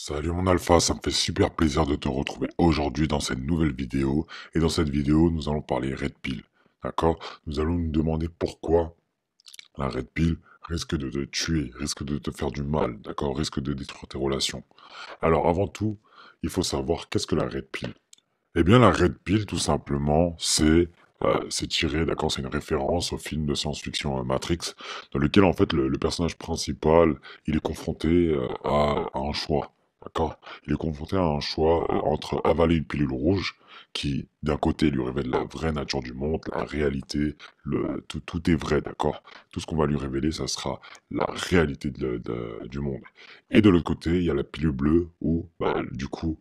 Salut mon alpha, ça me fait super plaisir de te retrouver aujourd'hui dans cette nouvelle vidéo. Et dans cette vidéo, nous allons parler Red Pill. D'accord? Nous allons nous demander pourquoi la Red Pill risque de te tuer, risque de te faire du mal, d'accord? Risque de détruire tes relations. Alors avant tout, il faut savoir qu'est-ce que la Red Pill? Eh bien la Red Pill, tout simplement, c'est tiré, d'accord? C'est une référence au film de science-fiction Matrix, dans lequel en fait le personnage principal, il est confronté à un choix. D'accord? Il est confronté à un choix entre avaler une pilule rouge qui, d'un côté, lui révèle la vraie nature du monde, la réalité, tout est vrai, d'accord? Tout ce qu'on va lui révéler, ça sera la réalité du monde. Et de l'autre côté, il y a la pilule bleue où, bah, du coup,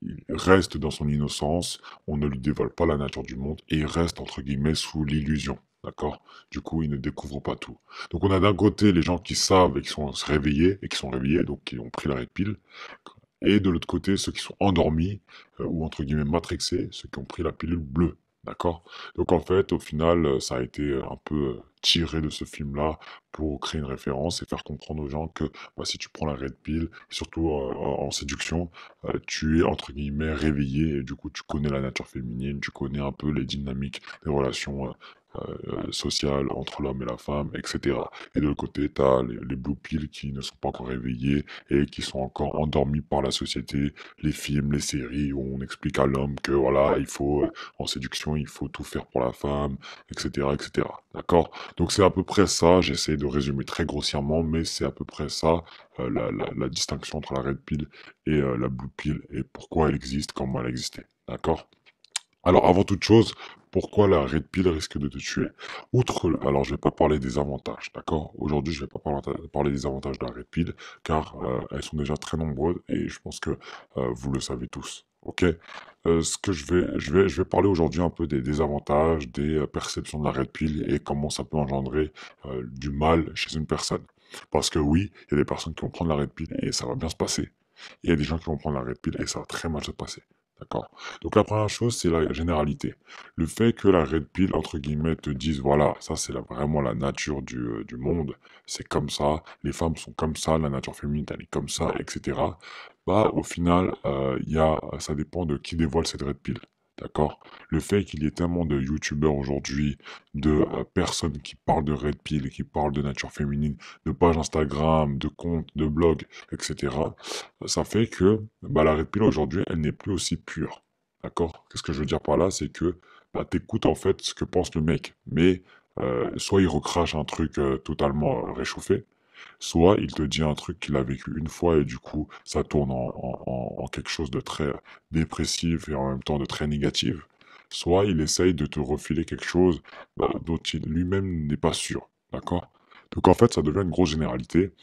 il reste dans son innocence, on ne lui dévoile pas la nature du monde et il reste, entre guillemets, sous l'illusion. D'accord? Du coup, il ne découvre pas tout. Donc, on a d'un côté les gens qui savent et qui sont réveillés, donc qui ont pris la red pill, et de l'autre côté, ceux qui sont endormis, ou entre guillemets matrixés, ceux qui ont pris la pilule bleue. D'accord? Donc en fait, au final, ça a été un peu tiré de ce film-là pour créer une référence et faire comprendre aux gens que bah, si tu prends la red pill, surtout en séduction, tu es entre guillemets réveillé et du coup tu connais la nature féminine, tu connais un peu les dynamiques des relations sociales entre l'homme et la femme, etc. Et de l'autre côté, tu as les blue pills qui ne sont pas encore réveillés et qui sont encore endormis par la société, les films, les séries où on explique à l'homme que voilà, il faut, en séduction, il faut tout faire pour la femme, etc., etc. D'accord? Donc c'est à peu près ça, j'essaie de résumer très grossièrement, mais c'est à peu près ça, la distinction entre la red pill et la blue pill et pourquoi elle existe, comment elle existait. D'accord? Alors, avant toute chose, pourquoi la red pill risque de te tuer? Alors je vais pas parler des avantages, d'accord? Aujourd'hui, je vais pas parler des avantages de la red pill, car elles sont déjà très nombreuses et je pense que vous le savez tous, ok? Ce que je vais parler aujourd'hui un peu des désavantages, des perceptions de la red pill et comment ça peut engendrer du mal chez une personne. Parce que oui, il y a des personnes qui vont prendre la red pill et ça va bien se passer. Il y a des gens qui vont prendre la red pill et ça va très mal se passer. D'accord? Donc la première chose, c'est la généralité. Le fait que la red pill, entre guillemets, te dise, voilà, ça c'est vraiment la nature du monde, c'est comme ça, les femmes sont comme ça, la nature féminine, elle est comme ça, etc. Bah, au final, ça dépend de qui dévoile cette red pill. D'accord? Le fait qu'il y ait tellement de youtubeurs aujourd'hui, de personnes qui parlent de red pill, qui parlent de nature féminine, de pages Instagram, de comptes, de blogs, etc. Ça fait que bah, la red pill aujourd'hui, elle n'est plus aussi pure. D'accord? Qu'est-ce que je veux dire par là? C'est que bah, t'écoutes en fait ce que pense le mec, mais soit il recrache un truc totalement réchauffé, soit il te dit un truc qu'il a vécu une fois et du coup ça tourne en quelque chose de très dépressif et en même temps de très négatif, soit il essaye de te refiler quelque chose bah, dont il lui-même n'est pas sûr. D'accord? Donc en fait, ça devient une grosse généralité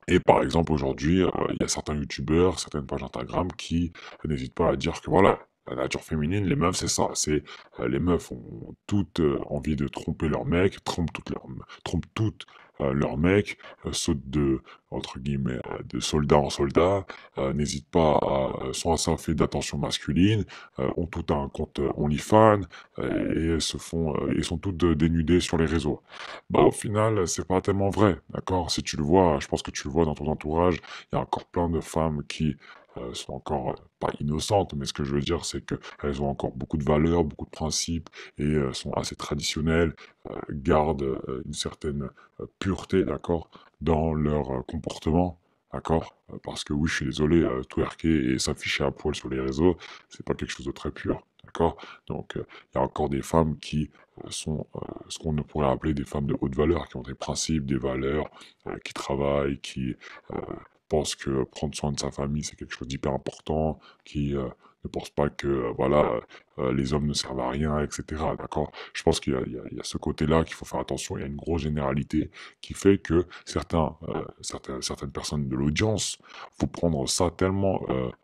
et par exemple, aujourd'hui, il y a certains youtubeurs, certaines pages Instagram qui n'hésitent pas à dire que voilà, la nature féminine, les meufs, c'est ça. Les meufs ont toutes envie de tromper leur mec, trompent toutes leur mec, sautent de entre guillemets de soldat en soldat, n'hésitent pas à sont assoiffés d'attention masculine, ont tout un compte OnlyFans et sont toutes dénudées sur les réseaux. Bah, au final, c'est pas tellement vrai, d'accord? Si tu le vois, je pense que tu le vois dans ton entourage, il y a encore plein de femmes qui sont encore pas innocentes, mais ce que je veux dire, c'est que elles ont encore beaucoup de valeurs, beaucoup de principes et sont assez traditionnelles, gardent une certaine pureté, d'accord, dans leur comportement. D'accord? Parce que oui, je suis désolé, twerker et s'afficher à poil sur les réseaux, c'est pas quelque chose de très pur. D'accord? Donc, il y a encore des femmes qui sont ce qu'on pourrait appeler des femmes de haute valeur, qui ont des principes, des valeurs, qui travaillent, qui euh, pensent que prendre soin de sa famille, c'est quelque chose d'hyper important, qui ne pensent pas que voilà, les hommes ne servent à rien, etc. D'accord? Je pense qu'il y a ce côté-là qu'il faut faire attention. Il y a une grosse généralité qui fait que certaines personnes de l'audience vont prendre ça tellement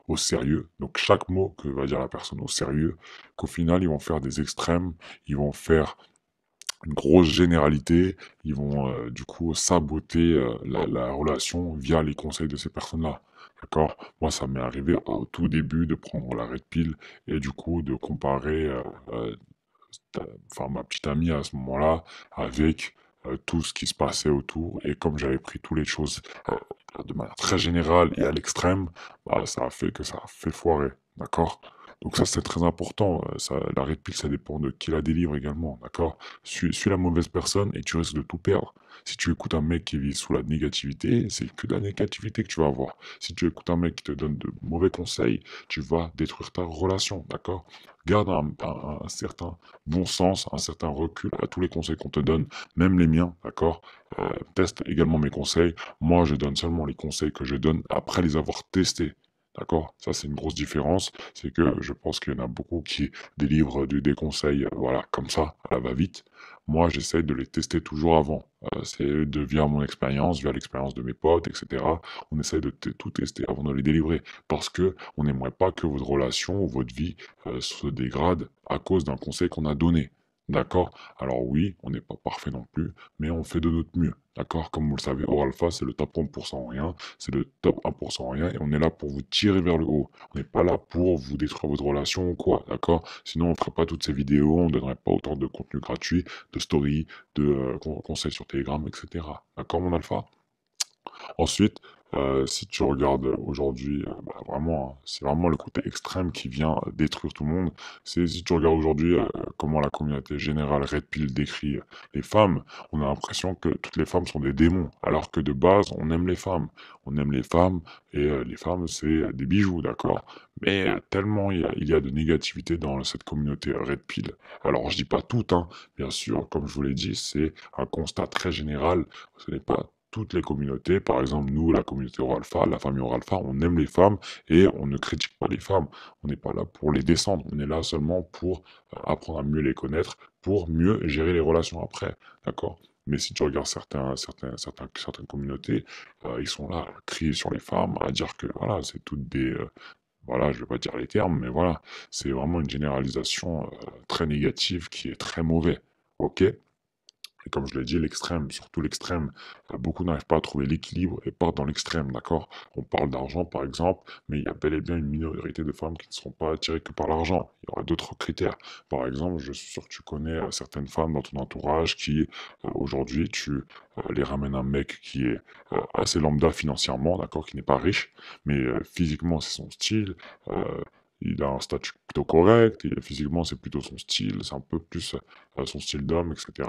au sérieux, donc chaque mot que va dire la personne au sérieux, qu'au final, ils vont faire des extrêmes, ils vont faire une grosse généralité, ils vont du coup saboter la relation via les conseils de ces personnes-là. D'accord? Moi, ça m'est arrivé au tout début de prendre la red pill et du coup de comparer enfin ma petite amie à ce moment-là avec tout ce qui se passait autour. Et comme j'avais pris toutes les choses de manière très générale et à l'extrême, bah, ça a fait que ça a fait foirer, d'accord? Donc ça, c'est très important. La red pill, ça dépend de qui la délivre également, d'accord? Suis la mauvaise personne et tu risques de tout perdre. Si tu écoutes un mec qui vit sous la négativité, c'est que de la négativité que tu vas avoir. Si tu écoutes un mec qui te donne de mauvais conseils, tu vas détruire ta relation, d'accord? Garde un certain bon sens, un certain recul à tous les conseils qu'on te donne, même les miens, d'accord? Teste également mes conseils. Moi, je donne seulement les conseils que je donne après les avoir testés. D'accord? Ça, c'est une grosse différence. C'est que je pense qu'il y en a beaucoup qui délivrent des conseils, voilà, comme ça, à la va-vite. Moi, j'essaye de les tester toujours avant. C'est via mon expérience, via l'expérience de mes potes, etc. On essaye de tout tester avant de les délivrer. Parce que on n'aimerait pas que votre relation ou votre vie se dégrade à cause d'un conseil qu'on a donné. D'accord? Alors oui, on n'est pas parfait non plus, mais on fait de notre mieux. D'accord? Comme vous le savez, Oralpha, c'est le top 1% en rien, c'est le top 1% en rien, et on est là pour vous tirer vers le haut. On n'est pas là pour vous détruire votre relation ou quoi, d'accord? Sinon, on ne ferait pas toutes ces vidéos, on ne donnerait pas autant de contenu gratuit, de stories, de conseils sur Telegram, etc. D'accord, mon alpha? Ensuite, si tu regardes aujourd'hui, bah, vraiment, hein, c'est vraiment le côté extrême qui vient détruire tout le monde. C'est si tu regardes aujourd'hui comment la communauté générale Red Pill décrit les femmes, on a l'impression que toutes les femmes sont des démons, alors que de base, on aime les femmes. On aime les femmes et les femmes, c'est des bijoux, d'accord? Mais tellement il y a de négativité dans cette communauté Red Pill. Alors, je dis pas toutes, hein, bien sûr, comme je vous l'ai dit, c'est un constat très général. Ce n'est pas toutes les communautés, par exemple nous, la communauté Oralpha, la famille Oralpha, on aime les femmes et on ne critique pas les femmes. On n'est pas là pour les descendre, on est là seulement pour apprendre à mieux les connaître, pour mieux gérer les relations après, d'accord? Mais si tu regardes certaines communautés, ils sont là à crier sur les femmes, à dire que voilà, c'est toutes des... voilà, je vais pas dire les termes, mais voilà, c'est vraiment une généralisation très négative qui est très mauvais, ok? Et comme je l'ai dit, l'extrême, surtout l'extrême, beaucoup n'arrivent pas à trouver l'équilibre et partent dans l'extrême, d'accord? On parle d'argent par exemple, mais il y a bel et bien une minorité de femmes qui ne seront pas attirées que par l'argent. Il y aura d'autres critères. Par exemple, je suis sûr que tu connais certaines femmes dans ton entourage qui, aujourd'hui, tu les ramènes un mec qui est assez lambda financièrement, d'accord, qui n'est pas riche, mais physiquement c'est son style. Il a un statut plutôt correct, et physiquement c'est plutôt son style, c'est un peu plus son style d'homme, etc.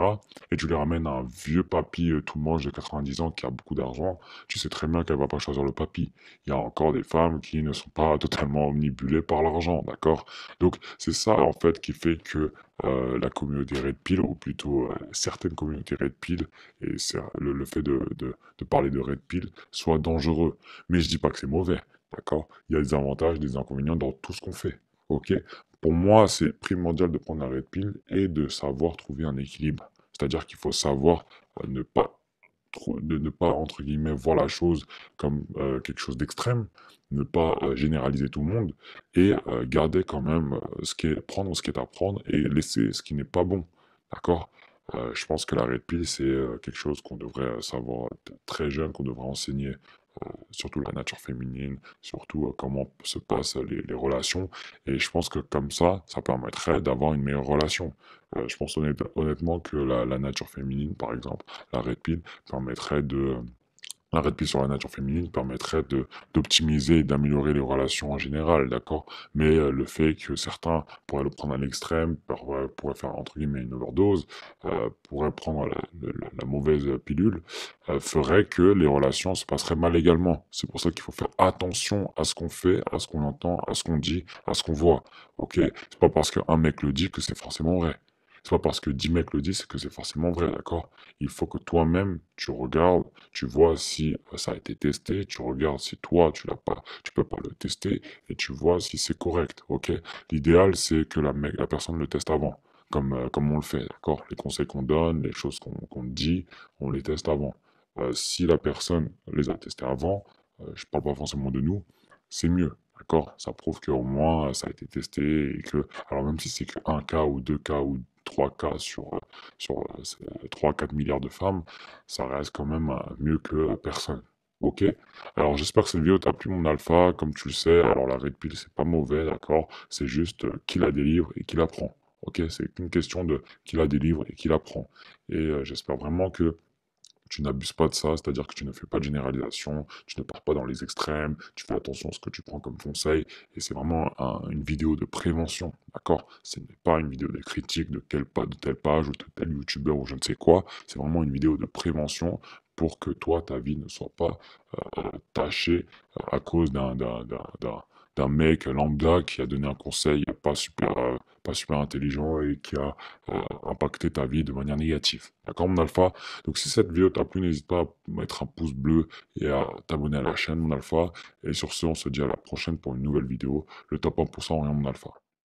Et tu lui ramènes un vieux papy tout moche de 90 ans qui a beaucoup d'argent, tu sais très bien qu'elle va pas choisir le papy. Il y a encore des femmes qui ne sont pas totalement omnibulées par l'argent, d'accord? Donc c'est ça en fait qui fait que la communauté Red Pill, ou plutôt certaines communautés Red Pill, et c'est le fait de parler de Red Pill, soit dangereux. Mais je dis pas que c'est mauvais. D'accord? Il y a des avantages, des inconvénients dans tout ce qu'on fait. Ok? Pour moi, c'est primordial de prendre la red pill et de savoir trouver un équilibre. C'est-à-dire qu'il faut savoir ne pas, entre guillemets, voir la chose comme quelque chose d'extrême, ne pas généraliser tout le monde et garder quand même prendre ce qui est à prendre et laisser ce qui n'est pas bon. D'accord? Je pense que la red pill, c'est quelque chose qu'on devrait savoir très jeune, qu'on devrait enseigner surtout la nature féminine, surtout comment se passent les relations. Et je pense que comme ça permettrait d'avoir une meilleure relation. Je pense honnêtement que la nature féminine, par exemple, la red pill, permettrait de... La red pill sur la nature féminine permettrait d'optimiser et d'améliorer les relations en général, d'accord? Mais le fait que certains pourraient le prendre à l'extrême, pourraient faire entre guillemets une overdose, pourraient prendre la mauvaise pilule, ferait que les relations se passeraient mal également. C'est pour ça qu'il faut faire attention à ce qu'on fait, à ce qu'on entend, à ce qu'on dit, à ce qu'on voit. Ok? C'est pas parce qu'un mec le dit que c'est forcément vrai. C'est pas parce que 10 mecs le disent que c'est forcément vrai, d'accord? Il faut que toi-même, tu regardes, tu vois si ça a été testé, tu regardes si toi, tu peux pas le tester, et tu vois si c'est correct, ok? L'idéal, c'est que la personne le teste avant, comme on le fait, d'accord? Les conseils qu'on donne, les choses qu'on dit, on les teste avant. Si la personne les a testés avant, je parle pas forcément de nous, c'est mieux. D'accord? Ça prouve qu'au moins ça a été testé et que, alors même si c'est que un cas ou deux cas ou trois cas sur 3-4 milliards de femmes, ça reste quand même mieux que personne. Ok? Alors j'espère que cette vidéo t'a plu mon alpha, comme tu le sais, alors la red pill c'est pas mauvais, d'accord? C'est juste qui la délivre et qui la prend. ok? C'est qu'une question de qui la délivre et qui la prend. Et j'espère vraiment que tu n'abuses pas de ça, c'est-à-dire que tu ne fais pas de généralisation, tu ne pars pas dans les extrêmes, tu fais attention à ce que tu prends comme conseil, et c'est vraiment une vidéo de prévention, d'accord? Ce n'est pas une vidéo de critique de telle page ou de tel youtubeur ou je ne sais quoi, c'est vraiment une vidéo de prévention pour que toi, ta vie ne soit pas tachée à cause d'un mec lambda qui a donné un conseil pas super intelligent et qui a impacté ta vie de manière négative. D'accord, mon alpha? Donc si cette vidéo t'a plu, n'hésite pas à mettre un pouce bleu et à t'abonner à la chaîne, mon alpha. Et sur ce, on se dit à la prochaine pour une nouvelle vidéo. Le top 1% rien, mon alpha.